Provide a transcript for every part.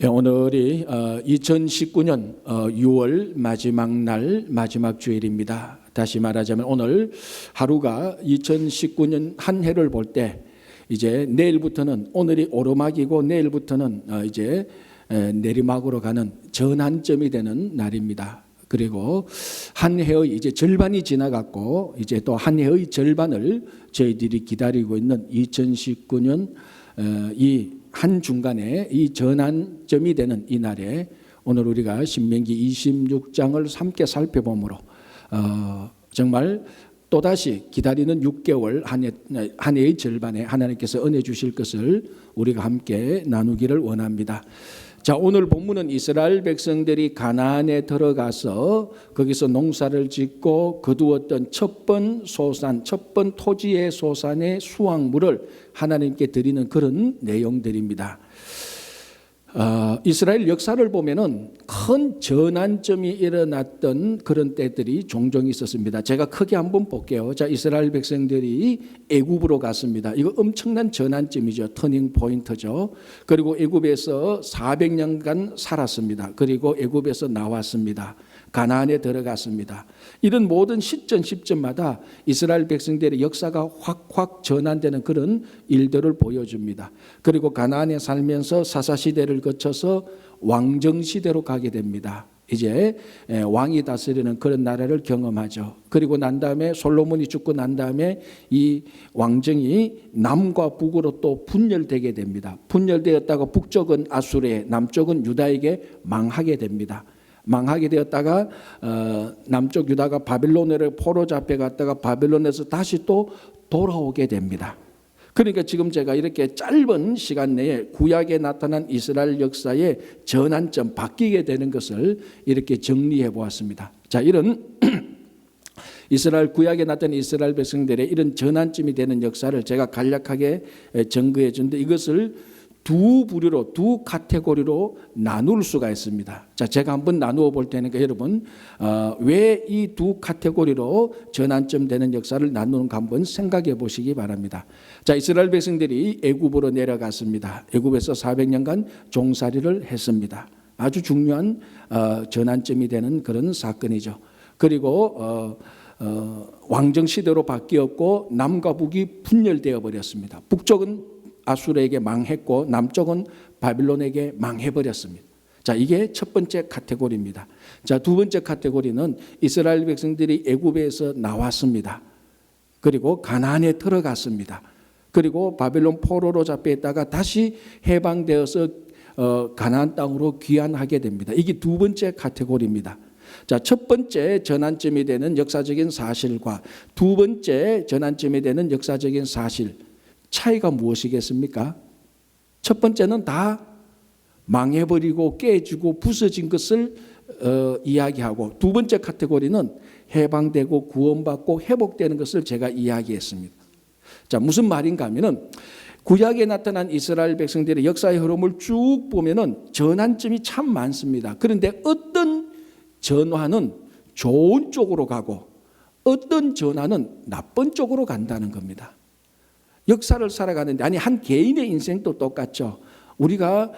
오늘이 2019년 6월 마지막 날 마지막 주일입니다. 다시 말하자면 오늘 하루가 2019년 한 해를 볼 때 이제 내일부터는 오늘이 오르막이고 내일부터는 이제 내리막으로 가는 전환점이 되는 날입니다. 그리고 한 해의 이제 절반이 지나갔고 이제 또 한 해의 절반을 저희들이 기다리고 있는 2019년 이 한 중간에 이 전환점이 되는 이 날에 오늘 우리가 신명기 26장을 함께 살펴보므로 정말 또다시 기다리는 6개월 한 해의 절반에 하나님께서 은혜 주실 것을 우리가 함께 나누기를 원합니다. 자, 오늘 본문은 이스라엘 백성들이 가나안에 들어가서 거기서 농사를 짓고 거두었던 첫번 소산, 첫번 토지의 소산의 수확물을 하나님께 드리는 그런 내용들입니다. 이스라엘 역사를 보면은 큰 전환점이 일어났던 그런 때들이 종종 있었습니다. 제가 크게 한번 볼게요. 자, 이스라엘 백성들이 애굽으로 갔습니다. 이거 엄청난 전환점이죠. 터닝 포인트죠. 그리고 애굽에서 400년간 살았습니다. 그리고 애굽에서 나왔습니다. 가나안에 들어갔습니다. 이런 모든 시점마다 이스라엘 백성들의 역사가 확 전환되는 그런 일들을 보여줍니다. 그리고 가나안에 살면서 사사시대를 거쳐서 왕정시대로 가게 됩니다. 이제 왕이 다스리는 그런 나라를 경험하죠. 그리고 난 다음에 솔로몬이 죽고 난 다음에 이 왕정이 남과 북으로 또 분열되게 됩니다. 분열되었다가 북쪽은 아수르에, 남쪽은 유다에게 망하게 됩니다. 망하게 되었다가 남쪽 유다가 바빌론으로 포로 잡혀갔다가 바빌론에서 다시 또 돌아오게 됩니다. 그러니까 지금 제가 이렇게 짧은 시간 내에 구약에 나타난 이스라엘 역사의 전환점, 바뀌게 되는 것을 이렇게 정리해 보았습니다. 자, 이런 이스라엘 구약에 나타난 이스라엘 백성들의 이런 전환점이 되는 역사를 제가 간략하게 정거해 준데 이것을 두 부류로, 두 카테고리로 나눌 수가 있습니다. 자, 제가 한번 나누어 볼 테니까 여러분 왜 이 두 카테고리로 전환점 되는 역사를 나누는가 한번 생각해 보시기 바랍니다. 자, 이스라엘 백성들이 애굽으로 내려갔습니다. 애굽에서 400년간 종살이를 했습니다. 아주 중요한 전환점이 되는 그런 사건이죠. 그리고 왕정 시대로 바뀌었고 남과 북이 분열되어 버렸습니다. 북쪽은 아수르에게 망했고 남쪽은 바빌론에게 망해버렸습니다. 자, 이게 첫 번째 카테고리입니다. 자, 두 번째 카테고리는 이스라엘 백성들이 애굽에서 나왔습니다. 그리고 가나안에 들어갔습니다. 그리고 바빌론 포로로 잡혀 있다가 다시 해방되어서 가나안 땅으로 귀환하게 됩니다. 이게 두 번째 카테고리입니다. 자, 첫 번째 전환점이 되는 역사적인 사실과 두 번째 전환점이 되는 역사적인 사실, 차이가 무엇이겠습니까? 첫 번째는 다 망해버리고 깨지고 부서진 것을 이야기하고 두 번째 카테고리는 해방되고 구원받고 회복되는 것을 제가 이야기했습니다. 자, 무슨 말인가 하면은 구약에 나타난 이스라엘 백성들의 역사의 흐름을 쭉 보면은 전환점이 참 많습니다. 그런데 어떤 전환은 좋은 쪽으로 가고 어떤 전환은 나쁜 쪽으로 간다는 겁니다. 역사를 살아가는데 아니 한 개인의 인생도 똑같죠. 우리가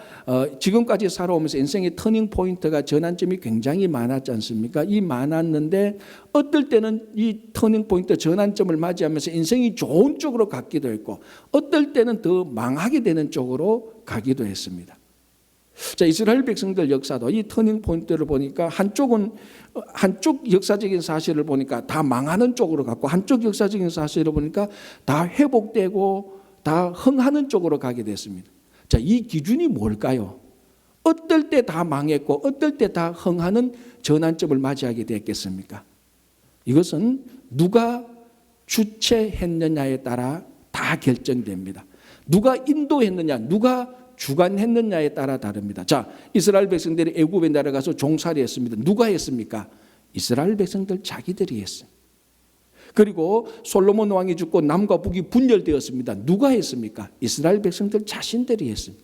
지금까지 살아오면서 인생의 터닝 포인트가 전환점이 굉장히 많았지 않습니까? 이 많았는데 어떨 때는 이 터닝 포인트 전환점을 맞이하면서 인생이 좋은 쪽으로 가기도 했고 어떨 때는 더 망하게 되는 쪽으로 가기도 했습니다. 자, 이스라엘 백성들 역사도 이 터닝 포인트를 보니까 한쪽 역사적인 사실을 보니까 다 망하는 쪽으로 갔고 한쪽 역사적인 사실을 보니까 다 회복되고 다 흥하는 쪽으로 가게 됐습니다. 자, 이 기준이 뭘까요? 어떨 때 다 망했고 어떨 때 다 흥하는 전환점을 맞이하게 됐겠습니까? 이것은 누가 주체했느냐에 따라 다 결정됩니다. 누가 인도했느냐, 누가 주관했느냐에 따라 다릅니다. 자, 이스라엘 백성들이 애굽에 내려가서 종살이 했습니다. 누가 했습니까? 이스라엘 백성들 자기들이 했어요. 그리고 솔로몬 왕이 죽고 남과 북이 분열되었습니다. 누가 했습니까? 이스라엘 백성들 자신들이 했습니다.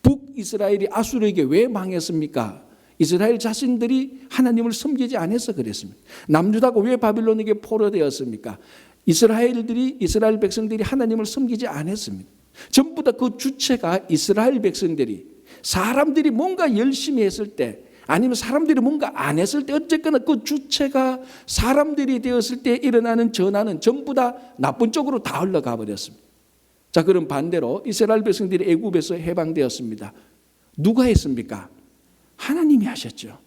북이스라엘이 아수르에게 왜 망했습니까? 이스라엘 자신들이 하나님을 섬기지 않아서 그랬습니다. 남유다가 왜 바빌론에게 포로되었습니까? 이스라엘 백성들이 하나님을 섬기지 않았습니다. 전부 다 그 주체가 이스라엘 백성들이 사람들이 뭔가 열심히 했을 때, 아니면 사람들이 뭔가 안 했을 때, 어쨌거나 그 주체가 사람들이 되었을 때 일어나는 전환은 전부 다 나쁜 쪽으로 다 흘러가 버렸습니다. 자, 그럼 반대로 이스라엘 백성들이 애굽에서 해방되었습니다. 누가 했습니까? 하나님이 하셨죠.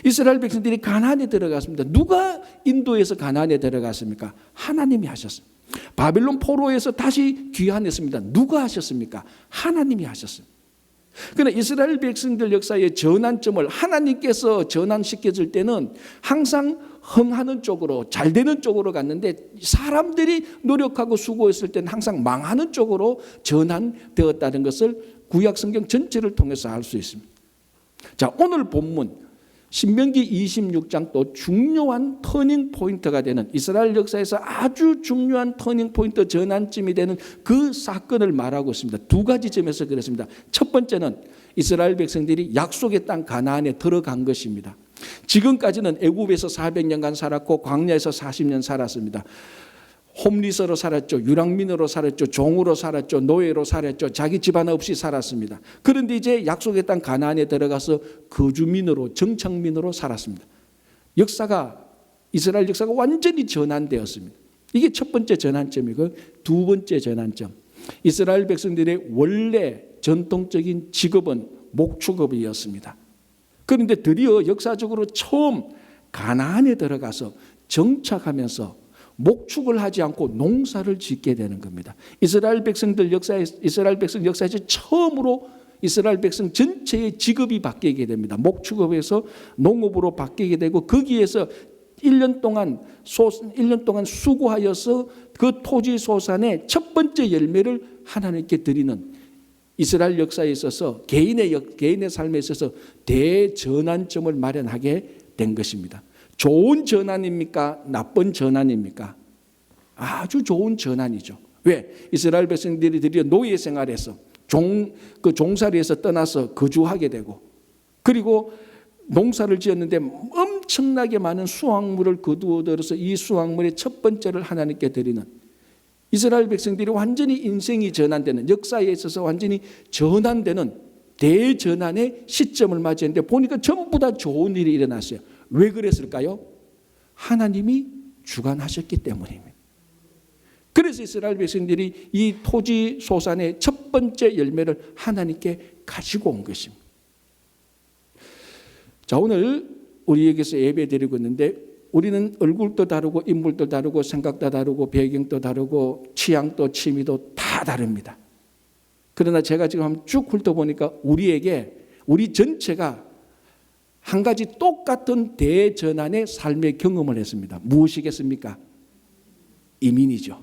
이스라엘 백성들이 가나안에 들어갔습니다. 누가 인도에서 가나안에 들어갔습니까? 하나님이 하셨습니다. 바빌론 포로에서 다시 귀환했습니다. 누가 하셨습니까? 하나님이 하셨습니다. 그러나 이스라엘 백성들 역사의 전환점을 하나님께서 전환시켜줄 때는 항상 흥하는 쪽으로, 잘 되는 쪽으로 갔는데, 사람들이 노력하고 수고했을 때는 항상 망하는 쪽으로 전환되었다는 것을 구약 성경 전체를 통해서 알 수 있습니다. 자, 오늘 본문 신명기 26장 또 중요한 터닝 포인트가 되는, 이스라엘 역사에서 아주 중요한 터닝 포인트, 전환점이 되는 그 사건을 말하고 있습니다. 두 가지 점에서 그렇습니다. 첫 번째는 이스라엘 백성들이 약속의 땅 가나안에 들어간 것입니다. 지금까지는 애굽에서 400년간 살았고 광야에서 40년 살았습니다. 홈리서로 살았죠. 유랑민으로 살았죠. 종으로 살았죠. 노예로 살았죠. 자기 집안 없이 살았습니다. 그런데 이제 약속의 땅 가나안에 들어가서 거주민으로, 정착민으로 살았습니다. 이스라엘 역사가 완전히 전환되었습니다. 이게 첫 번째 전환점이고, 두 번째 전환점, 이스라엘 백성들의 원래 전통적인 직업은 목축업이었습니다. 그런데 드디어 역사적으로 처음 가나안에 들어가서 정착하면서 목축을 하지 않고 농사를 짓게 되는 겁니다. 이스라엘 백성 역사에서 처음으로 이스라엘 백성 전체의 직업이 바뀌게 됩니다. 목축업에서 농업으로 바뀌게 되고, 거기에서 1년 동안 수고하여서 그 토지 소산의 첫 번째 열매를 하나님께 드리는, 이스라엘 역사에 있어서 개인의 삶에 있어서 대전환점을 마련하게 된 것입니다. 좋은 전환입니까? 나쁜 전환입니까? 아주 좋은 전환이죠. 왜? 이스라엘 백성들이 드디어 노예 생활에서 종살이에서 떠나서 거주하게 되고, 그리고 농사를 지었는데 엄청나게 많은 수확물을 거두어들어서 이 수확물의 첫 번째를 하나님께 드리는, 이스라엘 백성들이 완전히 인생이 전환되는, 역사에 있어서 완전히 전환되는 대전환의 시점을 맞이했는데, 보니까 전부 다 좋은 일이 일어났어요. 왜 그랬을까요? 하나님이 주관하셨기 때문입니다. 그래서 이스라엘 백성들이 이 토지 소산의 첫 번째 열매를 하나님께 가지고 온 것입니다. 자, 오늘 우리에게서 예배 드리고 있는데, 우리는 얼굴도 다르고 인물도 다르고 생각도 다르고 배경도 다르고 취향도 취미도 다 다릅니다. 그러나 제가 지금 한번 쭉 훑어보니까 우리 전체가 한 가지 똑같은 대전환의 삶의 경험을 했습니다. 무엇이겠습니까? 이민이죠.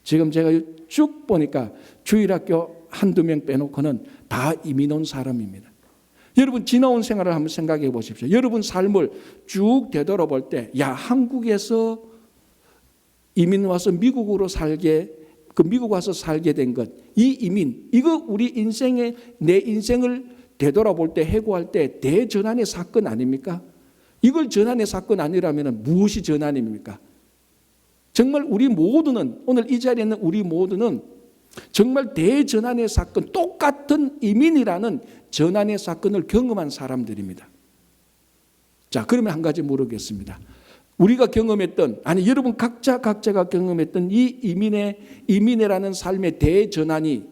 지금 제가 쭉 보니까 주일학교 한두 명 빼놓고는 다 이민 온 사람입니다. 여러분, 지나온 생활을 한번 생각해 보십시오. 여러분 삶을 쭉 되돌아볼 때, 한국에서 이민 와서 미국 와서 살게 된 것, 이 이민, 이거 우리 내 인생을 되돌아볼 때, 해고할 때 대전환의 사건 아닙니까? 이걸 전환의 사건 아니라면 무엇이 전환입니까? 정말 우리 모두는, 오늘 이 자리에 있는 우리 모두는 정말 대전환의 사건, 똑같은 이민이라는 전환의 사건을 경험한 사람들입니다. 자, 그러면 한 가지 물어보겠습니다. 우리가 경험했던, 여러분 각자가 경험했던 이 이민이라는 삶의 대전환이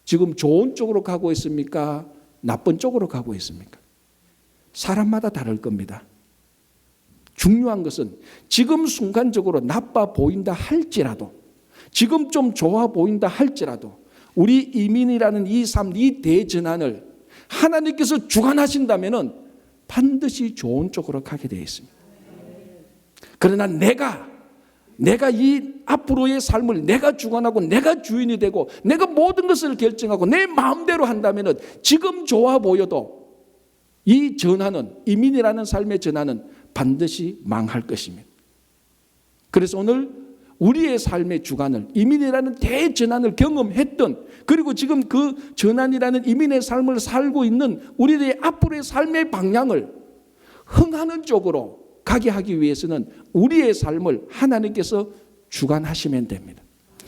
지금 좋은 쪽으로 가고 있습니까? 나쁜 쪽으로 가고 있습니까? 사람마다 다를 겁니다. 중요한 것은 지금 순간적으로 나빠 보인다 할지라도, 지금 좀 좋아 보인다 할지라도, 우리 이민이라는 이 삶, 이 대전환을 하나님께서 주관하신다면 반드시 좋은 쪽으로 가게 되어 있습니다. 그러나 내가 이 앞으로의 삶을 내가 주관하고 내가 주인이 되고 내가 모든 것을 결정하고 내 마음대로 한다면 지금 좋아 보여도 이 전환은, 이민이라는 삶의 전환은 반드시 망할 것입니다. 그래서 오늘 우리의 삶의 주관을, 이민이라는 대전환을 경험했던, 그리고 지금 그 전환이라는 이민의 삶을 살고 있는 우리들의 앞으로의 삶의 방향을 흥하는 쪽으로 가게 하기 위해서는 우리의 삶을 하나님께서 주관하시면 됩니다.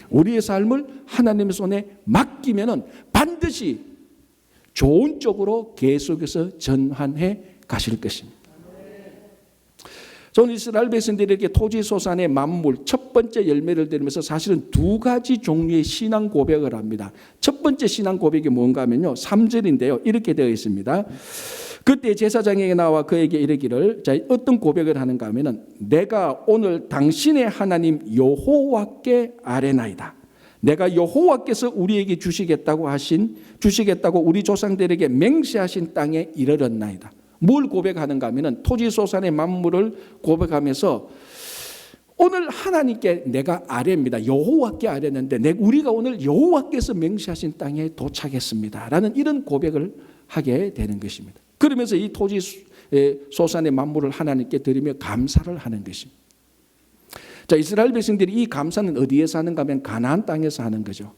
우리의 삶을 하나님의 손에 맡기면은 반드시 좋은 쪽으로 계속해서 전환해 가실 것입니다. 저는 이스라엘 백성들에게 토지소산의 만물 첫 번째 열매를 드리면서 사실은 두 가지 종류의 신앙 고백을 합니다. 첫 번째 신앙 고백이 뭔가 하면요, 3절인데요. 이렇게 되어 있습니다. 그때 제사장에게 나와 그에게 이르기를, 자, 어떤 고백을 하는가 하면은, 내가 오늘 당신의 하나님 여호와께 아뢰나이다. 내가 여호와께서 우리에게 주시겠다고 우리 조상들에게 맹세하신 땅에 이르렀나이다. 뭘 고백하는가 하면은 토지소산의 만물을 고백하면서 오늘 하나님께 내가 아뢰입니다. 여호와께 아뢰는데 우리가 오늘 여호와께서 맹세하신 땅에 도착했습니다. 라는 이런 고백을 하게 되는 것입니다. 그러면서 이 토지소산의 만물을 하나님께 드리며 감사를 하는 것입니다. 자, 이스라엘 백성들이 이 감사는 어디에서 하는가 하면 가나안 땅에서 하는 거죠.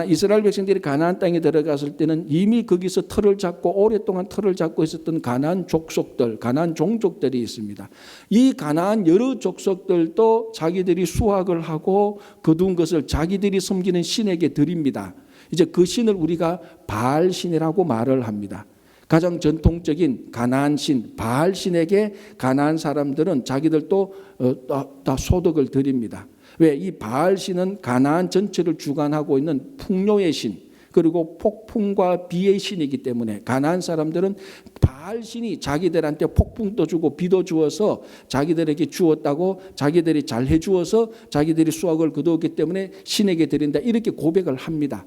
이스라엘 백성들이 가나안 땅에 들어갔을 때는 이미 거기서 터를 잡고 오랫동안 터를 잡고 있었던 가나안 족속들, 가나안 종족들이 있습니다. 이 가나안 여러 족속들도 자기들이 수확을 하고 거둔 것을 자기들이 섬기는 신에게 드립니다. 이제 그 신을 우리가 바알 신이라고 말을 합니다. 가장 전통적인 가나안 신 바알 신에게 가나안 사람들은 자기들도 다 소득을 드립니다. 왜? 이 바알 신은 가나안 전체를 주관하고 있는 풍요의 신, 그리고 폭풍과 비의 신이기 때문에 가나안 사람들은 바알 신이 자기들한테 폭풍도 주고 비도 주어서 자기들에게 주었다고, 자기들이 잘 해주어서 자기들이 수확을 거두었기 때문에 신에게 드린다, 이렇게 고백을 합니다.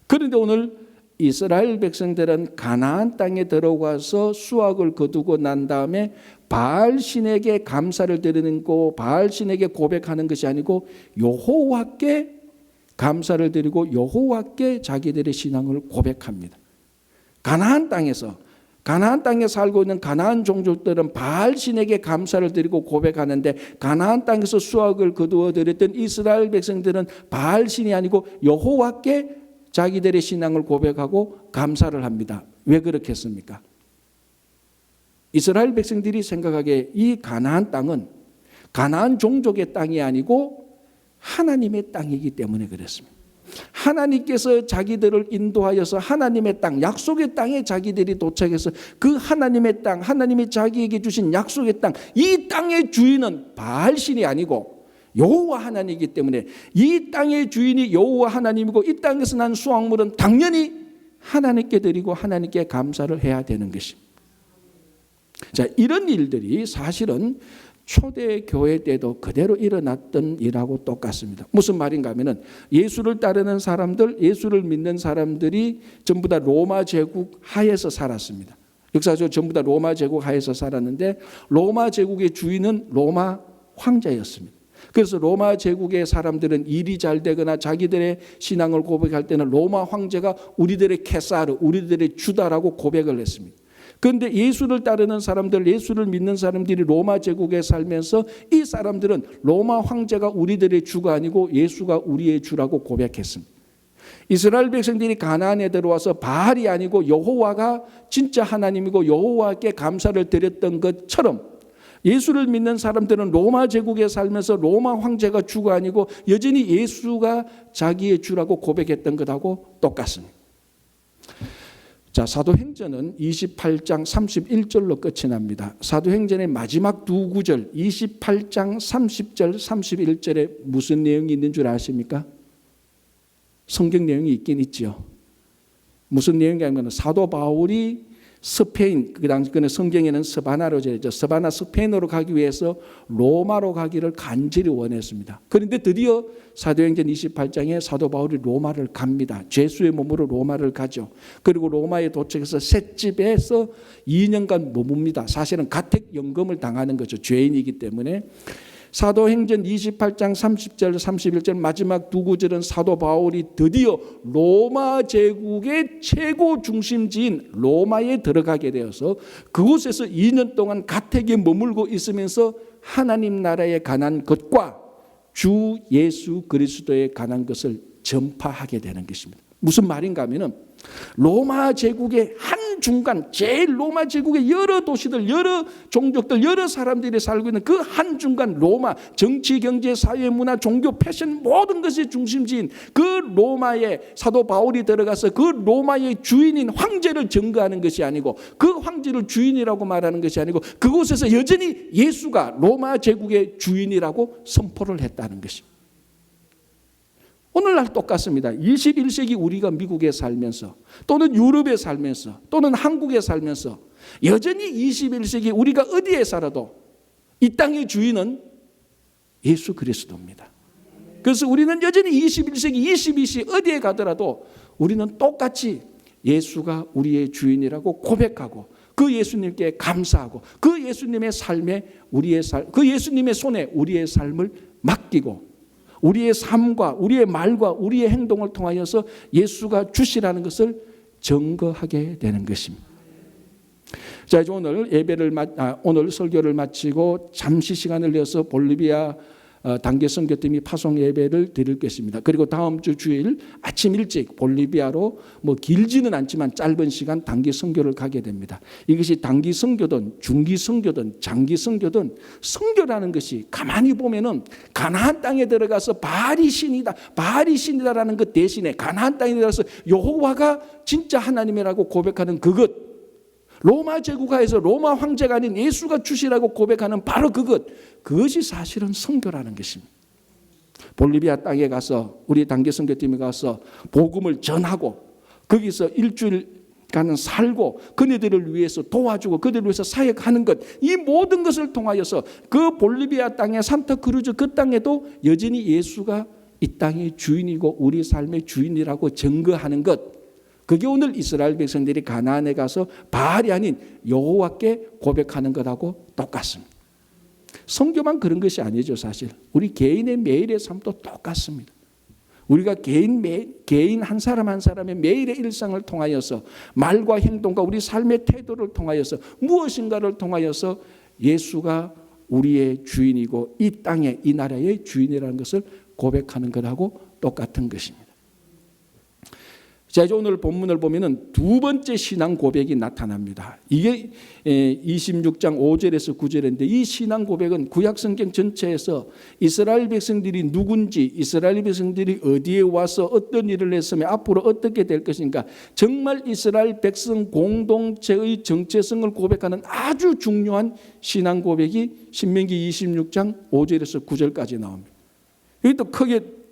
그런데 오늘 이스라엘 백성들은 가나안 땅에 들어가서 수확을 거두고 난 다음에 바알 신에게 감사를 드리는 거, 바알 신에게 고백하는 것이 아니고 여호와께 감사를 드리고 여호와께 자기들의 신앙을 고백합니다. 가나안 땅에 살고 있는 가나안 종족들은 바알 신에게 감사를 드리고 고백하는데, 가나안 땅에서 수확을 거두어 드렸던 이스라엘 백성들은 바알 신이 아니고 여호와께 자기들의 신앙을 고백하고 감사를 합니다. 왜 그렇겠습니까? 이스라엘 백성들이 생각하기에 이 가나안 땅은 가나안 종족의 땅이 아니고 하나님의 땅이기 때문에 그랬습니다. 하나님께서 자기들을 인도하여서 하나님의 땅, 약속의 땅에 자기들이 도착해서 그 하나님의 땅, 하나님이 자기에게 주신 약속의 땅, 이 땅의 주인은 바알 신이 아니고 여호와 하나님이기 때문에 이 땅의 주인이 여호와 하나님이고 이 땅에서 난 수확물은 당연히 하나님께 드리고 하나님께 감사를 해야 되는 것입니다. 자, 이런 일들이 사실은 초대 교회 때도 그대로 일어났던 일하고 똑같습니다. 무슨 말인가 하면은 예수를 따르는 사람들, 예수를 믿는 사람들이 전부 다 로마 제국 하에서 살았습니다. 역사적으로 전부 다 로마 제국 하에서 살았는데 로마 제국의 주인은 로마 황제였습니다. 그래서 로마 제국의 사람들은 일이 잘 되거나 자기들의 신앙을 고백할 때는 로마 황제가 우리들의 케사르, 우리들의 주다라고 고백을 했습니다. 그런데 예수를 따르는 사람들, 예수를 믿는 사람들이 로마 제국에 살면서 이 사람들은 로마 황제가 우리들의 주가 아니고 예수가 우리의 주라고 고백했습니다. 이스라엘 백성들이 가나안에 들어와서 바알이 아니고 여호와가 진짜 하나님이고 여호와께 감사를 드렸던 것처럼 예수를 믿는 사람들은 로마 제국에 살면서 로마 황제가 주가 아니고 여전히 예수가 자기의 주라고 고백했던 것하고 똑같습니다. 자, 사도행전은 28장 31절로 끝이 납니다. 사도행전의 마지막 두 구절 28장 30절 31절에 무슨 내용이 있는 줄 아십니까? 성경 내용이 있긴 있죠. 무슨 내용이냐면 사도 바울이 스페인, 그 당시에는 성경에는 스바나로 되죠. 스바나 스페인으로 가기 위해서 로마로 가기를 간절히 원했습니다. 그런데 드디어 사도행전 28장에 사도 바울이 로마를 갑니다. 죄수의 몸으로 로마를 가죠. 그리고 로마에 도착해서 셋집에서 2년간 머뭅니다. 사실은 가택연금을 당하는 거죠. 죄인이기 때문에. 사도행전 28장 30절 31절 마지막 두 구절은 사도 바울이 드디어 로마 제국의 최고 중심지인 로마에 들어가게 되어서 그곳에서 2년 동안 가택에 머물고 있으면서 하나님 나라에 관한 것과 주 예수 그리스도에 관한 것을 전파하게 되는 것입니다. 무슨 말인가 하면은 로마 제국의 한중간, 제일 로마 제국의 여러 도시들, 여러 종족들, 여러 사람들이 살고 있는 그 한중간 로마, 정치, 경제, 사회, 문화, 종교, 패션 모든 것이 중심지인 그 로마에 사도 바울이 들어가서 그 로마의 주인인 황제를 증거하는 것이 아니고, 그 황제를 주인이라고 말하는 것이 아니고, 그곳에서 여전히 예수가 로마 제국의 주인이라고 선포를 했다는 것입니다. 오늘날 똑같습니다. 21세기 우리가 미국에 살면서 또는 유럽에 살면서 또는 한국에 살면서 여전히 21세기 우리가 어디에 살아도 이 땅의 주인은 예수 그리스도입니다. 그래서 우리는 여전히 21세기 22시 어디에 가더라도 우리는 똑같이 예수가 우리의 주인이라고 고백하고, 그 예수님께 감사하고, 그 예수님의 삶에 그 예수님의 손에 우리의 삶을 맡기고, 우리의 삶과 우리의 말과 우리의 행동을 통하여서 예수가 주시라는 것을 증거하게 되는 것입니다. 자, 이제 오늘 설교를 마치고 잠시 시간을 내서 볼리비아 단기 선교팀이 파송 예배를 드릴 것입니다. 그리고 다음 주 주일 아침 일찍 볼리비아로 길지는 않지만 짧은 시간 단기 선교를 가게 됩니다. 이것이 단기 선교든 중기 선교든 장기 선교든, 선교라는 것이 가만히 보면은 가나안 땅에 들어가서 바알이 신이다라는 것 대신에 가나안 땅에 들어가서 여호와가 진짜 하나님이라고 고백하는 그것, 로마 제국하에서 로마 황제가 아닌 예수가 주시라고 고백하는 바로 그것이 사실은 선교라는 것입니다. 볼리비아 땅에 가서 우리 단기 선교팀이 가서 복음을 전하고, 거기서 일주일간은 살고, 그네들을 위해서 도와주고 그들을 위해서 사역하는 것, 이 모든 것을 통하여서 그 볼리비아 땅의 산타크루즈 그 땅에도 여전히 예수가 이 땅의 주인이고 우리 삶의 주인이라고 증거하는 것, 그게 오늘 이스라엘 백성들이 가나안에 가서 바알이 아닌 여호와께 고백하는 것하고 똑같습니다. 선교만 그런 것이 아니죠. 사실 우리 개인의 매일의 삶도 똑같습니다. 우리가 개인 한 사람 한 사람의 매일의 일상을 통하여서, 말과 행동과 우리 삶의 태도를 통하여서, 무엇인가를 통하여서 예수가 우리의 주인이고 이 땅의, 이 나라의 주인이라는 것을 고백하는 것하고 똑같은 것입니다. 자, 이제 오늘 본문을 보면은 두 번째 신앙 고백이 나타납니다. 이게 26장 5절에서 9절인데, 이 신앙 고백은 구약 성경 전체에서 이스라엘 백성들이 누군지, 이스라엘 백성들이 어디에 와서 어떤 일을 했으며 앞으로 어떻게 될 것인가, 정말 이스라엘 백성 공동체의 정체성을 고백하는 아주 중요한 신앙 고백이 신명기 26장 5절에서 9절까지 나옵니다. 여기도 크게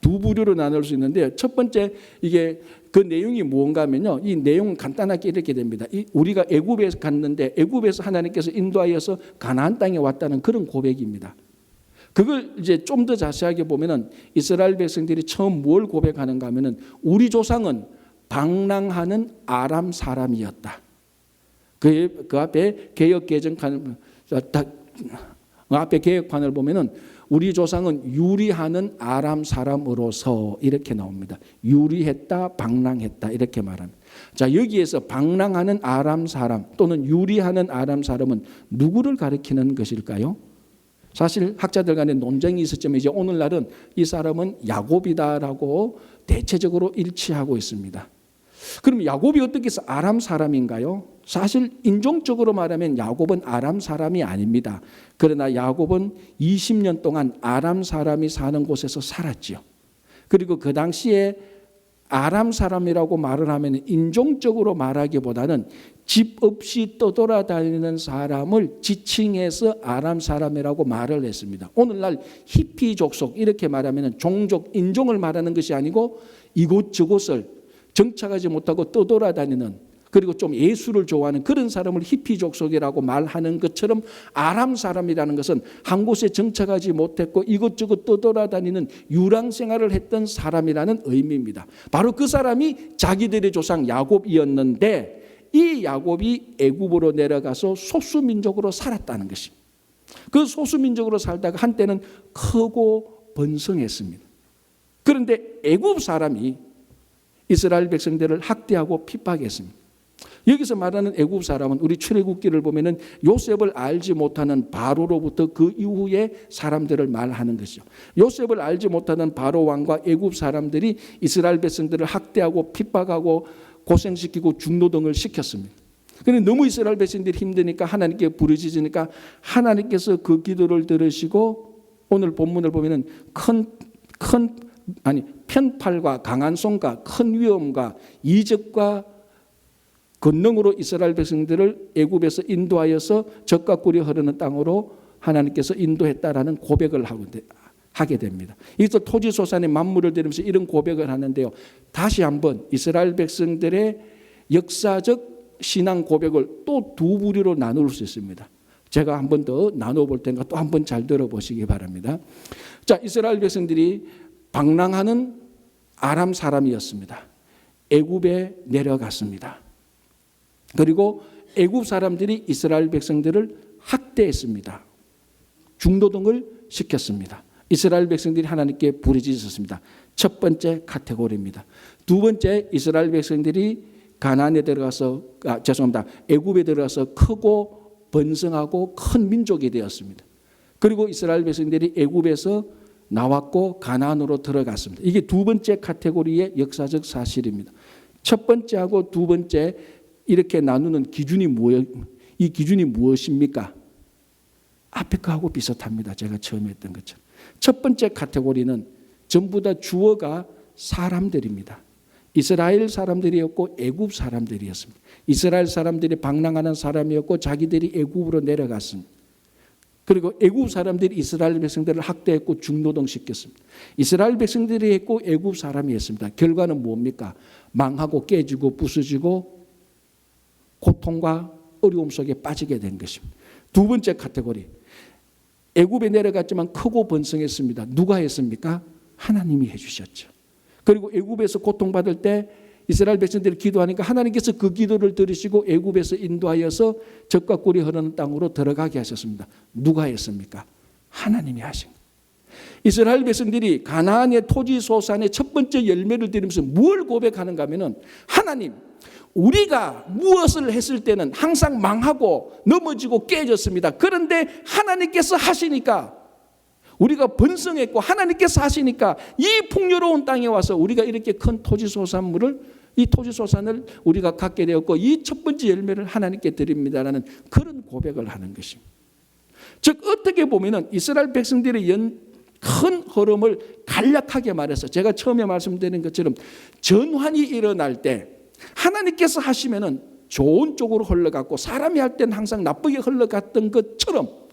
두 부류로 나눌 수 있는데, 첫 번째 이게 그 내용이 무언가 하면요, 이 내용은 간단하게 이렇게 됩니다. 우리가 애굽에 갔는데 애굽에서 하나님께서 인도하여서 가나안 땅에 왔다는 그런 고백입니다. 그걸 이제 좀 더 자세하게 보면은 이스라엘 백성들이 처음 뭘 고백하는가 하면은 우리 조상은 방랑하는 아람 사람이었다. 그 앞에 개혁개정판 앞에 개혁판을 보면은 우리 조상은 유리하는 아람 사람으로서 이렇게 나옵니다. 유리했다, 방랑했다 이렇게 말합니다. 자, 여기에서 방랑하는 아람 사람 또는 유리하는 아람 사람은 누구를 가리키는 것일까요? 사실 학자들 간에 논쟁이 있었지만 이제 오늘날은 이 사람은 야곱이다라고 대체적으로 일치하고 있습니다. 그럼 야곱이 어떻게 해서 아람 사람인가요? 사실 인종적으로 말하면 야곱은 아람 사람이 아닙니다. 그러나 야곱은 20년 동안 아람 사람이 사는 곳에서 살았지요. 그리고 그 당시에 아람 사람이라고 말을 하면 인종적으로 말하기보다는 집 없이 떠돌아다니는 사람을 지칭해서 아람 사람이라고 말을 했습니다. 오늘날 히피 족속 이렇게 말하면 종족, 인종을 말하는 것이 아니고 이곳저곳을 정착하지 못하고 떠돌아다니는, 그리고 좀 예술을 좋아하는 그런 사람을 히피 족속이라고 말하는 것처럼 아람 사람이라는 것은 한 곳에 정착하지 못했고 이것저것 떠돌아다니는 유랑 생활을 했던 사람이라는 의미입니다. 바로 그 사람이 자기들의 조상 야곱이었는데, 이 야곱이 애굽으로 내려가서 소수민족으로 살았다는 것입니다. 그 소수민족으로 살다가 한때는 크고 번성했습니다. 그런데 애굽 사람이 이스라엘 백성들을 학대하고 핍박했습니다. 여기서 말하는 애굽 사람은 우리 출애굽기를 보면은 요셉을 알지 못하는 바로로부터 그 이후에 사람들을 말하는 것이죠. 요셉을 알지 못하는 바로 왕과 애굽 사람들이 이스라엘 백성들을 학대하고 핍박하고 고생시키고 중노동을 시켰습니다. 그런데 너무 이스라엘 백성들이 힘드니까 하나님께 부르짖으니까 하나님께서 그 기도를 들으시고 오늘 본문을 보면은 편팔과 강한 손과 큰 위험과 이적과 권능으로 이스라엘 백성들을 애굽에서 인도하여서 젖과 꿀이 흐르는 땅으로 하나님께서 인도했다라는 고백을 하게 됩니다. 이것도 토지소산의 만물을 들으면서 이런 고백을 하는데요. 다시 한번 이스라엘 백성들의 역사적 신앙 고백을 또 두 부류로 나눌 수 있습니다. 제가 한 번 더 나눠볼 테니까 또 한 번 잘 들어보시기 바랍니다. 자, 이스라엘 백성들이 방랑하는 아람 사람이었습니다. 애굽에 내려갔습니다. 그리고 애굽 사람들이 이스라엘 백성들을 학대했습니다. 중노동을 시켰습니다. 이스라엘 백성들이 하나님께 부르짖었습니다. 첫 번째 카테고리입니다. 두 번째, 이스라엘 백성들이 가나안에 들어가서 애굽에 들어가서 크고 번성하고 큰 민족이 되었습니다. 그리고 이스라엘 백성들이 애굽에서 나왔고 가나안으로 들어갔습니다. 이게 두 번째 카테고리의 역사적 사실입니다. 첫 번째하고 두 번째 이렇게 나누는 기준이 이 기준이 무엇입니까? 앞에 거하고 비슷합니다. 제가 처음에 했던 것처럼. 첫 번째 카테고리는 전부 다 주어가 사람들입니다. 이스라엘 사람들이었고 애굽 사람들이었습니다. 이스라엘 사람들이 방랑하는 사람이었고 자기들이 애굽으로 내려갔습니다. 그리고 애굽 사람들이 이스라엘 백성들을 학대했고 중노동시켰습니다. 이스라엘 백성들이 했고 애굽 사람이 했습니다. 결과는 뭡니까? 망하고 깨지고 부서지고 고통과 어려움 속에 빠지게 된 것입니다. 두 번째 카테고리, 애굽에 내려갔지만 크고 번성했습니다. 누가 했습니까? 하나님이 해주셨죠. 그리고 애굽에서 고통받을 때 이스라엘 백성들이 기도하니까 하나님께서 그 기도를 들으시고 애굽에서 인도하여서 젖과 꿀이 흐르는 땅으로 들어가게 하셨습니다. 누가 했습니까? 하나님이 하신 거예요. 이스라엘 백성들이 가나안의 토지 소산의 첫 번째 열매를 드리면서 뭘 고백하는가 하면은 하나님, 우리가 무엇을 했을 때는 항상 망하고 넘어지고 깨졌습니다. 그런데 하나님께서 하시니까 우리가 번성했고 하나님께서 하시니까 이 풍요로운 땅에 와서 우리가 이렇게 큰 이 토지소산을 우리가 갖게 되었고 이 첫 번째 열매를 하나님께 드립니다라는 그런 고백을 하는 것입니다. 즉 어떻게 보면은 이스라엘 백성들의 큰 흐름을 간략하게 말해서 제가 처음에 말씀드린 것처럼 전환이 일어날 때 하나님께서 하시면은 좋은 쪽으로 흘러갔고 사람이 할 때는 항상 나쁘게 흘러갔던 것처럼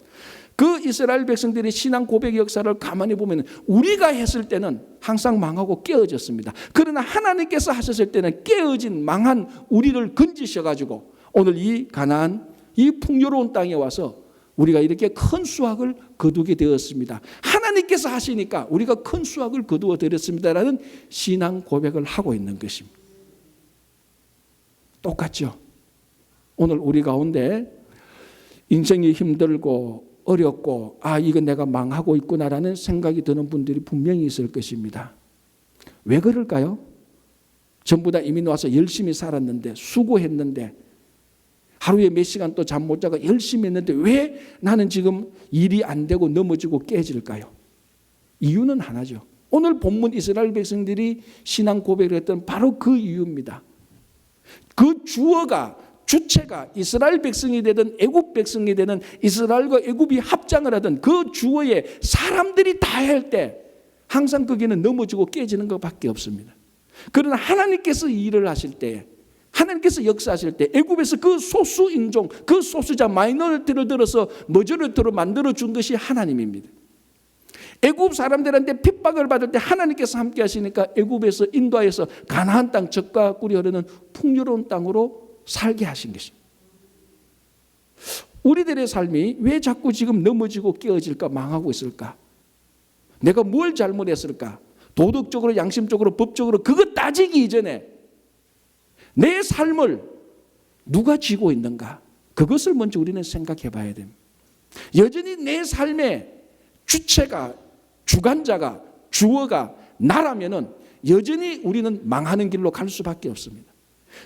그 이스라엘 백성들의 신앙 고백 역사를 가만히 보면 우리가 했을 때는 항상 망하고 깨어졌습니다. 그러나 하나님께서 하셨을 때는 깨어진 망한 우리를 건지셔가지고 오늘 이 가나안 이 풍요로운 땅에 와서 우리가 이렇게 큰 수확을 거두게 되었습니다. 하나님께서 하시니까 우리가 큰 수확을 거두어 드렸습니다라는 신앙 고백을 하고 있는 것입니다. 똑같죠. 오늘 우리 가운데 인생이 힘들고 어렵고 이건 내가 망하고 있구나라는 생각이 드는 분들이 분명히 있을 것입니다. 왜 그럴까요? 전부 다 이민 와서 열심히 살았는데 수고했는데 하루에 몇 시간 또 잠 못 자고 열심히 했는데 왜 나는 지금 일이 안 되고 넘어지고 깨질까요? 이유는 하나죠. 오늘 본문 이스라엘 백성들이 신앙 고백을 했던 바로 그 이유입니다. 그 주체가 이스라엘 백성이 되든 애굽 백성이 되든 이스라엘과 애굽이 합장을 하든 그 주어에 사람들이 다 할 때 항상 거기는 넘어지고 깨지는 것밖에 없습니다. 그러나 하나님께서 일을 하실 때 하나님께서 역사하실 때 애굽에서 그 소수 인종 그 소수자 마이너리티를 들어서 머저리티로 만들어준 것이 하나님입니다. 애굽 사람들한테 핍박을 받을 때 하나님께서 함께 하시니까 애굽에서 인도하여서 가나안 땅 젖과 꿀이 흐르는 풍요로운 땅으로 살게 하신 것입니다. 우리들의 삶이 왜 자꾸 지금 넘어지고 깨어질까 망하고 있을까? 내가 뭘 잘못했을까? 도덕적으로 양심적으로 법적으로 그것 따지기 이전에 내 삶을 누가 쥐고 있는가? 그것을 먼저 우리는 생각해 봐야 됩니다. 여전히 내 삶의 주체가 주관자가 주어가 나라면은 여전히 우리는 망하는 길로 갈 수밖에 없습니다.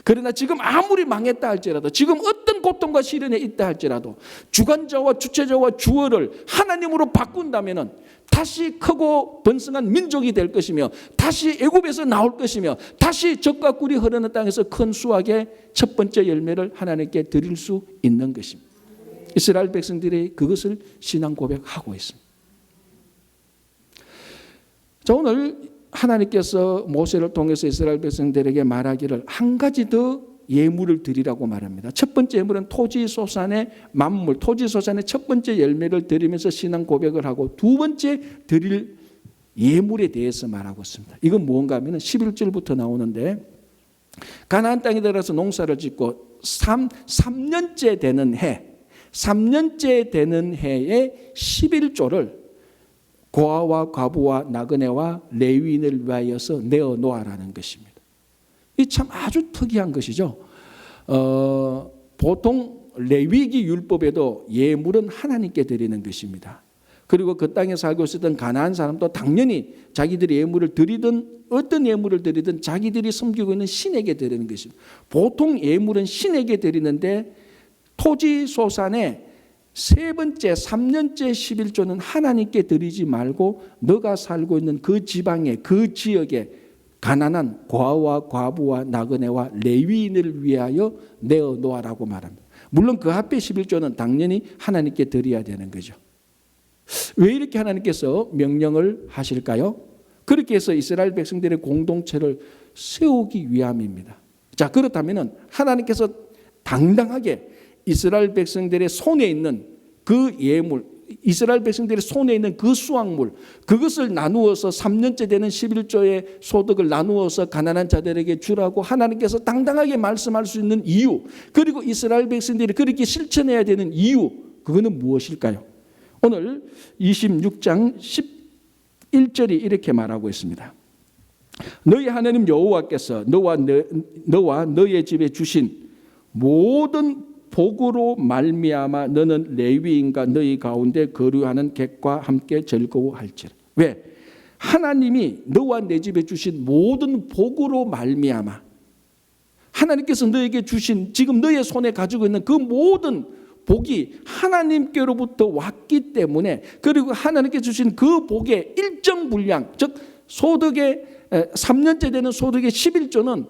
그러나 지금 아무리 망했다 할지라도, 지금 어떤 고통과 시련에 있다 할지라도 주관자와 주체자와 주어를 하나님으로 바꾼다면 다시 크고 번성한 민족이 될 것이며, 다시 애굽에서 나올 것이며, 다시 젖과 꿀이 흐르는 땅에서 큰 수확의 첫 번째 열매를 하나님께 드릴 수 있는 것입니다. 이스라엘 백성들이 그것을 신앙 고백하고 있습니다. 자, 오늘 하나님께서 모세를 통해서 이스라엘 백성들에게 말하기를 한 가지 더 예물을 드리라고 말합니다. 첫 번째 예물은 토지소산의 만물, 토지소산의 첫 번째 열매를 드리면서 신앙 고백을 하고, 두 번째 드릴 예물에 대해서 말하고 있습니다. 이건 무언가 하면 11절부터 나오는데, 가나안 땅에 들어가서 농사를 짓고 3년째 되는 해, 3년째 되는 해에 11조를 고아와 과부와 나그네와 레위인을 위하여서 내어 놓아라는 것입니다. 이 참 아주 특이한 것이죠. 보통 레위기 율법에도 예물은 하나님께 드리는 것입니다. 그리고 그 땅에 살고 있었던 가나안 사람도 당연히 자기들이 예물을 드리든 어떤 예물을 드리든 자기들이 섬기고 있는 신에게 드리는 것입니다. 보통 예물은 신에게 드리는데, 토지소산의 세 번째 3년째 11조는 하나님께 드리지 말고 너가 살고 있는 그 지방에, 그 지역에 가난한 고아와 과부와 나그네와 레위인을 위하여 내어 놓아라고 말합니다. 물론 그 앞에 11조는 당연히 하나님께 드려야 되는 거죠. 왜 이렇게 하나님께서 명령을 하실까요? 그렇게 해서 이스라엘 백성들의 공동체를 세우기 위함입니다. 자, 그렇다면 하나님께서 당당하게 이스라엘 백성들의 손에 있는 그 예물, 이스라엘 백성들의 손에 있는 그 수확물, 그것을 나누어서 3년째 되는 11조의 소득을 나누어서 가난한 자들에게 주라고 하나님께서 당당하게 말씀할 수 있는 이유, 그리고 이스라엘 백성들이 그렇게 실천해야 되는 이유, 그거는 무엇일까요? 오늘 26장 11절이 이렇게 말하고 있습니다. 너희 하나님 여호와께서 너와 너의 집에 주신 모든 복으로 말미암아 너는 레위인과 너희 가운데 거류하는 객과 함께 즐거워할지라. 왜? 하나님이 너와 내 집에 주신 모든 복으로 말미암아, 하나님께서 너에게 주신, 지금 너의 손에 가지고 있는 그 모든 복이 하나님께로부터 왔기 때문에, 그리고 하나님께 주신 그 복의 일정 분량, 즉 소득의 3년째 되는 소득의 11조는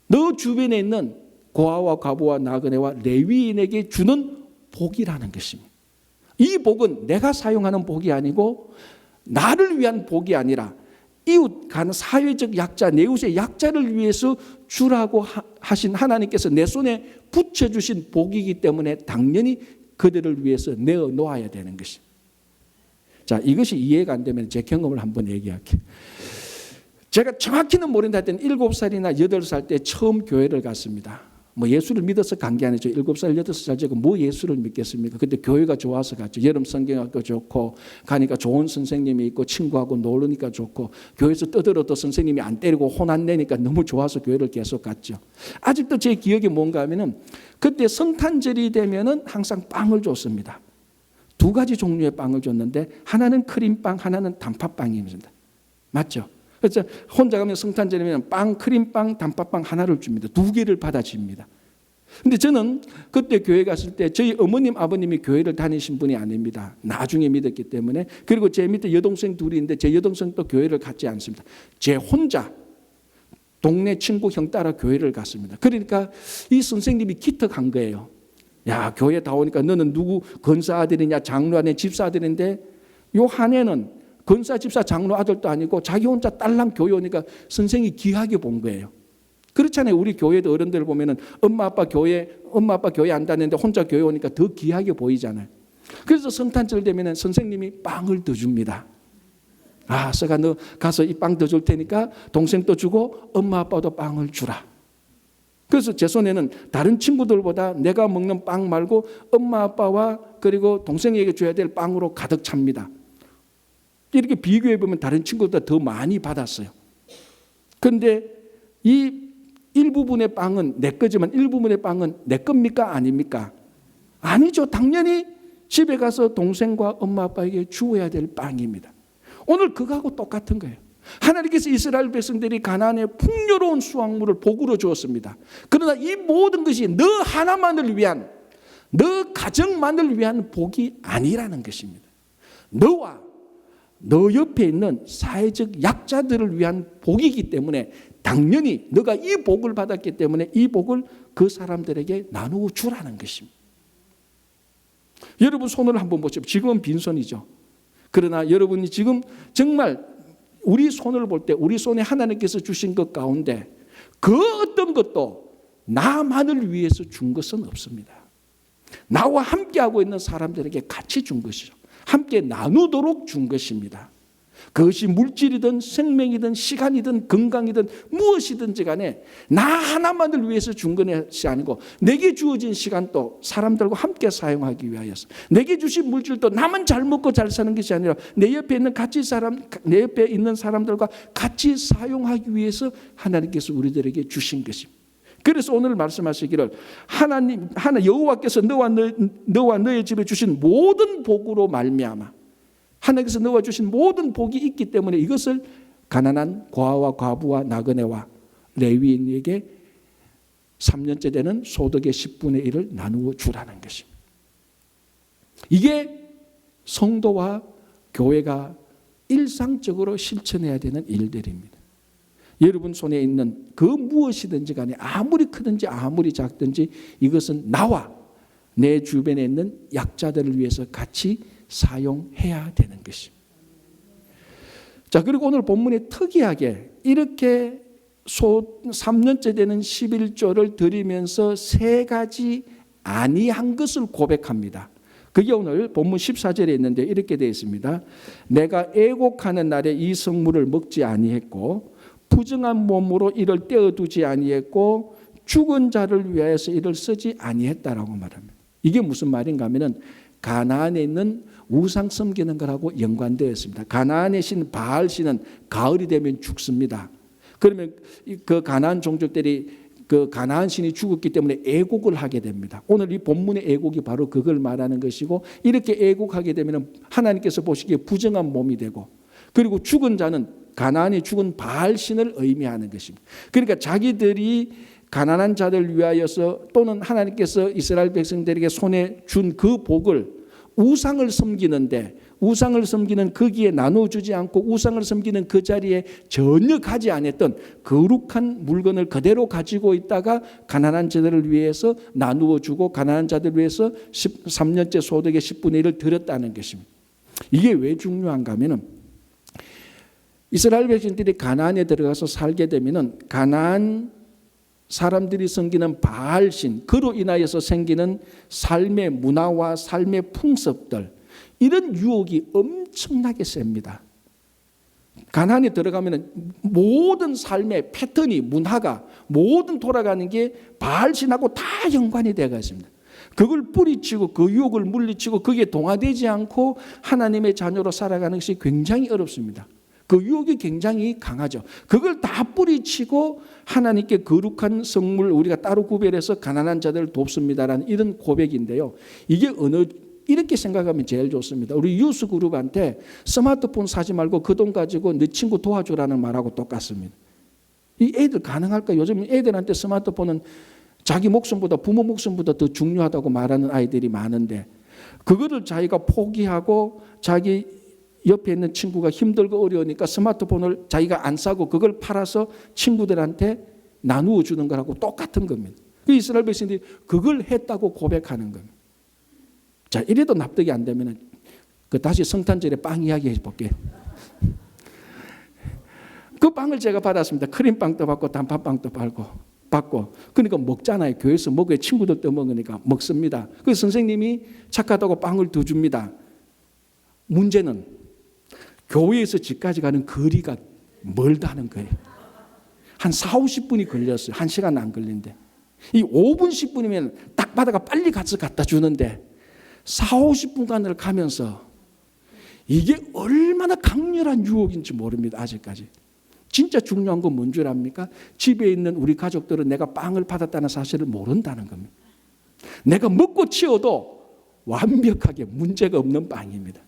너 주변에 있는 고아와 과부와 나그네와 레위인에게 주는 복이라는 것입니다. 이 복은 내가 사용하는 복이 아니고 나를 위한 복이 아니라 이웃 간 사회적 약자, 내 이웃의 약자를 위해서 주라고 하신 하나님께서 내 손에 붙여주신 복이기 때문에 당연히 그들을 위해서 내어 놓아야 되는 것입니다. 자, 이것이 이해가 안 되면 제 경험을 한번 얘기할게요. 제가 정확히는 모른다 할 때는 7살이나 8살 때 처음 교회를 갔습니다. 뭐 예수를 믿어서 간 게 아니죠. 7살, 8살 제가 뭐 예수를 믿겠습니까? 그때 교회가 좋아서 갔죠. 여름 성경학교 좋고, 가니까 좋은 선생님이 있고, 친구하고 놀으니까 좋고, 교회에서 떠들어도 선생님이 안 때리고 혼 안 내니까 너무 좋아서 교회를 계속 갔죠. 아직도 제 기억이 뭔가 하면은, 그때 성탄절이 되면은 항상 빵을 줬습니다. 두 가지 종류의 빵을 줬는데, 하나는 크림빵, 하나는 단팥빵입니다. 맞죠? 그래서 혼자 가면 성탄절이면 빵, 크림빵, 단팥빵 하나를 줍니다. 두 개를 받아줍니다. 근데 저는 그때 교회 갔을 때 저희 어머님, 아버님이 교회를 다니신 분이 아닙니다. 나중에 믿었기 때문에. 그리고 제 밑에 여동생 둘이 있는데 제 여동생도 교회를 갔지 않습니다. 제 혼자 동네 친구 형 따라 교회를 갔습니다. 그러니까 이 선생님이 기특한 거예요. 야, 교회 다 오니까 너는 누구 권사 아들이냐, 장로 아들이냐, 집사 아들인데 요 한 해는 권사, 집사, 장로 아들도 아니고 자기 혼자 딸랑 교회 오니까 선생이 귀하게 본 거예요. 그렇잖아요. 우리 교회도 어른들 보면은 엄마 아빠 교회 안 다니는데 혼자 교회 오니까 더 귀하게 보이잖아요. 그래서 성탄절 되면은 선생님이 빵을 더 줍니다. 아, 서가 너 가서 이 빵 더 줄 테니까 동생도 주고 엄마 아빠도 빵을 주라. 그래서 제 손에는 다른 친구들보다 내가 먹는 빵 말고 엄마 아빠와 그리고 동생에게 줘야 될 빵으로 가득 찹니다. 이렇게 비교해 보면 다른 친구보다 더 많이 받았어요. 그런데 이 일부분의 빵은 내 거지만 일부분의 빵은 내 겁니까? 아닙니까? 아니죠. 당연히 집에 가서 동생과 엄마 아빠에게 주어야 될 빵입니다. 오늘 그거하고 똑같은 거예요. 하나님께서 이스라엘 백성들이 가나안의 풍요로운 수확물을 복으로 주었습니다. 그러나 이 모든 것이 너 하나만을 위한, 너 가정만을 위한 복이 아니라는 것입니다. 너와 너 옆에 있는 사회적 약자들을 위한 복이기 때문에 당연히 너가 이 복을 받았기 때문에 이 복을 그 사람들에게 나누어 주라는 것입니다. 여러분 손을 한번 보십시오. 지금은 빈손이죠. 그러나 여러분이 지금 정말 우리 손을 볼 때 우리 손에 하나님께서 주신 것 가운데 그 어떤 것도 나만을 위해서 준 것은 없습니다. 나와 함께하고 있는 사람들에게 같이 준 것이죠. 함께 나누도록 준 것입니다. 그것이 물질이든 생명이든 시간이든 건강이든 무엇이든지 간에 나 하나만을 위해서 준 것이 아니고 내게 주어진 시간도 사람들과 함께 사용하기 위하여서, 내게 주신 물질도 나만 잘 먹고 잘 사는 것이 아니라 내 옆에 있는 사람들과 같이 사용하기 위해서 하나님께서 우리들에게 주신 것입니다. 그래서 오늘 말씀하시기를 여호와께서 너와 너의 집에 주신 모든 복으로 말미암아, 하나님께서 너와 주신 모든 복이 있기 때문에 이것을 가난한 고아와 과부와 나그네와 레위인에게 3년째 되는 소득의 10분의 1을 나누어 주라는 것입니다. 이게 성도와 교회가 일상적으로 실천해야 되는 일들입니다. 여러분 손에 있는 그 무엇이든지 간에 아무리 크든지 아무리 작든지 이것은 나와 내 주변에 있는 약자들을 위해서 같이 사용해야 되는 것입니다. 자, 그리고 오늘 본문에 특이하게 이렇게 3년째 되는 11조를 드리면서 세 가지 아니한 것을 고백합니다. 그게 오늘 본문 14절에 있는데 이렇게 되어 있습니다. 내가 애곡하는 날에 이 성물을 먹지 아니했고 부정한 몸으로 이를 떼어두지 아니했고 죽은 자를 위하여서 이를 쓰지 아니했다라고 말합니다. 이게 무슨 말인가 하면은 가나안에 있는 우상 섬기는 것하고 연관되어 있습니다. 가나안의 신 바알 신은 가을이 되면 죽습니다. 그러면 그 가나안 종족들이 그 가나안 신이 죽었기 때문에 애곡을 하게 됩니다. 오늘 이 본문의 애곡이 바로 그걸 말하는 것이고, 이렇게 애곡하게 되면 하나님께서 보시기에 부정한 몸이 되고, 그리고 죽은 자는 가나안이 죽은 바알 신을 의미하는 것입니다. 그러니까 자기들이 가난한 자들 위하여서 또는 하나님께서 이스라엘 백성들에게 손에 준 그 복을 우상을 섬기는데, 우상을 섬기는 거기에 나눠주지 않고 우상을 섬기는 그 자리에 전혀 가지 않았던 거룩한 물건을 그대로 가지고 있다가 가난한 자들을 위해서 나누어 주고 가난한 자들을 위해서 3년째 소득의 10분의 1을 드렸다는 것입니다. 이게 왜 중요한가 하면은 이스라엘 백성들이 가나안에 들어가서 살게 되면은 가나안 사람들이 섬기는 바알신, 그로 인하여서 생기는 삶의 문화와 삶의 풍습들, 이런 유혹이 엄청나게 셉니다. 가나안에 들어가면 모든 삶의 패턴이, 문화가 모든 돌아가는 게 바알신하고 다 연관이 되어 있습니다. 그걸 뿌리치고 그 유혹을 물리치고 거기에 동화되지 않고 하나님의 자녀로 살아가는 것이 굉장히 어렵습니다. 그 유혹이 굉장히 강하죠. 그걸 다 뿌리치고 하나님께 거룩한 성물 우리가 따로 구별해서 가난한 자들을 돕습니다라는 이런 고백인데요. 이게 이렇게 생각하면 제일 좋습니다. 우리 유스 그룹한테 스마트폰 사지 말고 그 돈 가지고 네 친구 도와주라는 말하고 똑같습니다. 이 애들 가능할까? 요즘 애들한테 스마트폰은 자기 목숨보다 부모 목숨보다 더 중요하다고 말하는 아이들이 많은데, 그거를 자기가 포기하고 자기 옆에 있는 친구가 힘들고 어려우니까 스마트폰을 자기가 안 사고 그걸 팔아서 친구들한테 나누어 주는 거라고 똑같은 겁니다. 이스라엘 백성들이 그걸 했다고 고백하는 겁니다. 자, 이래도 납득이 안 되면 다시 성탄절에 빵 이야기 해볼게요. 그 빵을 제가 받았습니다. 크림빵도 받고 단팥빵도 받고 그러니까 먹잖아요. 교회에서 먹어야 친구들 떠먹으니까 먹습니다. 그래서 선생님이 착하다고 빵을 더 줍니다. 문제는 교회에서 집까지 가는 거리가 멀다는 거예요. 한 4, 50분이 걸렸어요. 1시간 안 걸린데. 이 5분, 10분이면 딱 받아가 빨리 가서 갖다 주는데 4, 50분간을 가면서 이게 얼마나 강렬한 유혹인지 모릅니다. 아직까지. 진짜 중요한 건 뭔 줄 압니까? 집에 있는 우리 가족들은 내가 빵을 받았다는 사실을 모른다는 겁니다. 내가 먹고 치워도 완벽하게 문제가 없는 빵입니다.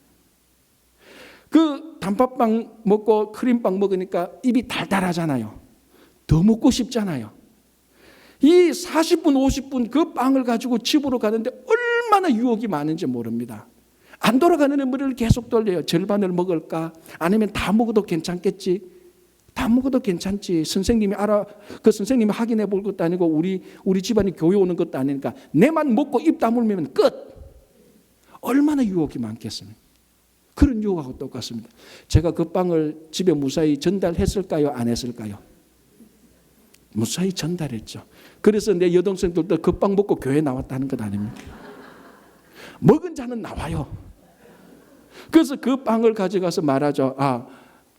그 단팥빵 먹고 크림빵 먹으니까 입이 달달하잖아요. 더 먹고 싶잖아요. 이 40분, 50분 그 빵을 가지고 집으로 가는데 얼마나 유혹이 많은지 모릅니다. 안 돌아가는 머리를 계속 돌려요. 절반을 먹을까? 아니면 다 먹어도 괜찮겠지? 다 먹어도 괜찮지. 그 선생님이 확인해 볼 것도 아니고 우리 집안이 교회 오는 것도 아니니까 내만 먹고 입 다물면 끝. 얼마나 유혹이 많겠습니까? 그런 유혹하고 똑같습니다. 제가 그 빵을 집에 무사히 전달했을까요? 안 했을까요? 무사히 전달했죠. 그래서 내 여동생들도 그 빵 먹고 교회 나왔다는 것 아닙니까? 먹은 자는 나와요. 그래서 그 빵을 가져가서 말하죠.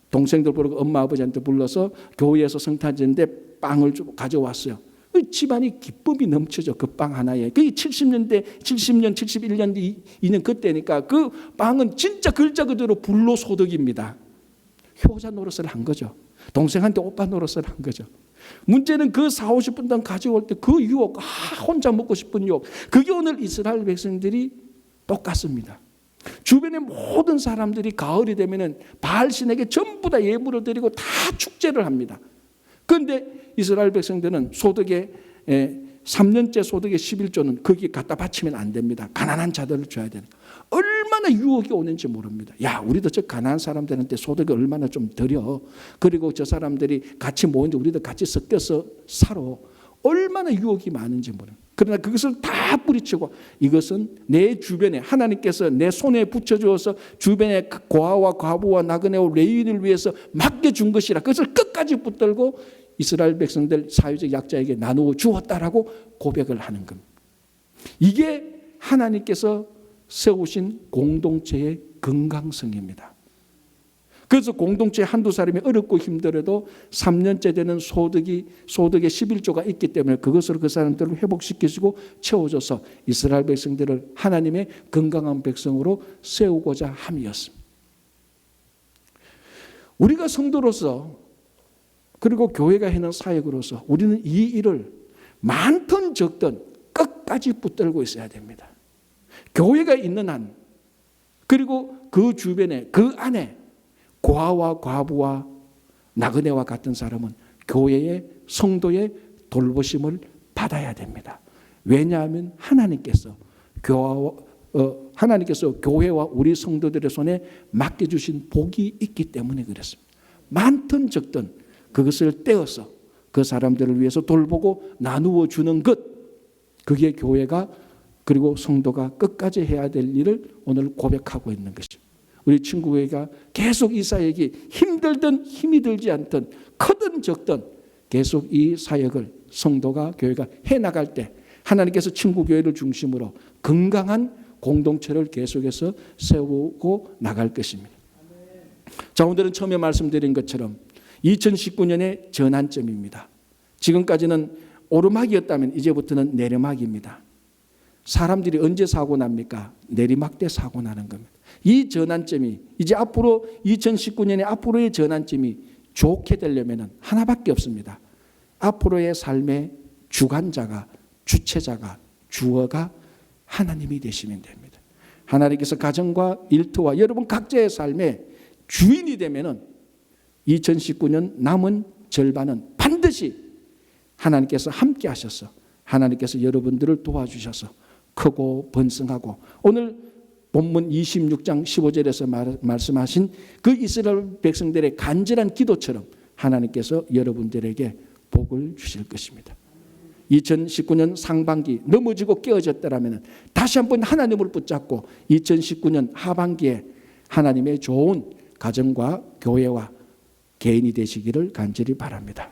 동생들 부르고 엄마 아버지한테 불러서 교회에서 성탄절인데 빵을 좀 가져왔어요. 집안이 기쁨이 넘쳐져. 그 빵 하나에. 그게 70년, 71년, 2년 그때니까 그 빵은 진짜 글자 그대로 불로소득입니다. 효자 노릇을 한 거죠. 동생한테 오빠 노릇을 한 거죠. 문제는 그 40-50분 동안 가져올 때 그 유혹, 혼자 먹고 싶은 유혹, 그게 오늘 이스라엘 백성들이 똑같습니다. 주변의 모든 사람들이 가을이 되면은 바알 신에게 전부 다 예물을 드리고 다 축제를 합니다. 그런데 이스라엘 백성들은 소득의 3년째 소득의 11조는 거기에 갖다 바치면 안 됩니다. 가난한 자들을 줘야 되니까. 얼마나 유혹이 오는지 모릅니다. 야, 우리도 저 가난한 사람들한테 소득을 얼마나 좀 드려. 그리고 저 사람들이 같이 모이는데 우리도 같이 섞여서 살아. 얼마나 유혹이 많은지 모릅니다. 그러나 그것을 다 뿌리치고 이것은 내 주변에 하나님께서 내 손에 붙여주어서 주변에 고아와 과부와 나그네와 레위인을 위해서 맡겨준 것이라 그것을 끝까지 붙들고 이스라엘 백성들 사회적 약자에게 나누어 주었다라고 고백을 하는 겁니다. 이게 하나님께서 세우신 공동체의 건강성입니다. 그래서 공동체 한두 사람이 어렵고 힘들어도 3년째 되는 소득의 11조가 있기 때문에 그것으로 그 사람들을 회복시키시고 채워줘서 이스라엘 백성들을 하나님의 건강한 백성으로 세우고자 함이었습니다. 우리가 성도로서 그리고 교회가 해는 사역으로서 우리는 이 일을 많든 적든 끝까지 붙들고 있어야 됩니다. 교회가 있는 한 그리고 그 주변에 그 안에 고아와 과부와 나그네와 같은 사람은 교회의 성도의 돌보심을 받아야 됩니다. 왜냐하면 하나님께서 교회와 우리 성도들의 손에 맡겨주신 복이 있기 때문에 그렇습니다. 많든 적든 그것을 떼어서 그 사람들을 위해서 돌보고 나누어 주는 것, 그게 교회가 그리고 성도가 끝까지 해야 될 일을 오늘 고백하고 있는 것입니다. 우리 친구회가 계속 이 사역이 힘들든 힘이 들지 않든 크든 적든 계속 이 사역을 성도가 교회가 해나갈 때 하나님께서 친구교회를 중심으로 건강한 공동체를 계속해서 세우고 나갈 것입니다. 자, 오늘은 처음에 말씀드린 것처럼 2019년의 전환점입니다. 지금까지는 오르막이었다면 이제부터는 내리막입니다. 사람들이 언제 사고 납니까? 내리막 때 사고 나는 겁니다. 이 전환점이 이제 앞으로 2019년에 앞으로의 전환점이 좋게 되려면 하나밖에 없습니다. 앞으로의 삶의 주관자가 주체자가 주어가 하나님이 되시면 됩니다. 하나님께서 가정과 일터와 여러분 각자의 삶의 주인이 되면 2019년 남은 절반은 반드시 하나님께서 함께 하셔서 하나님께서 여러분들을 도와주셔서 크고 번성하고 오늘 본문 26장 15절에서 말씀하신 그 이스라엘 백성들의 간절한 기도처럼 하나님께서 여러분들에게 복을 주실 것입니다. 2019년 상반기 넘어지고 깨어졌더라면 다시 한번 하나님을 붙잡고 2019년 하반기에 하나님의 좋은 가정과 교회와 개인이 되시기를 간절히 바랍니다.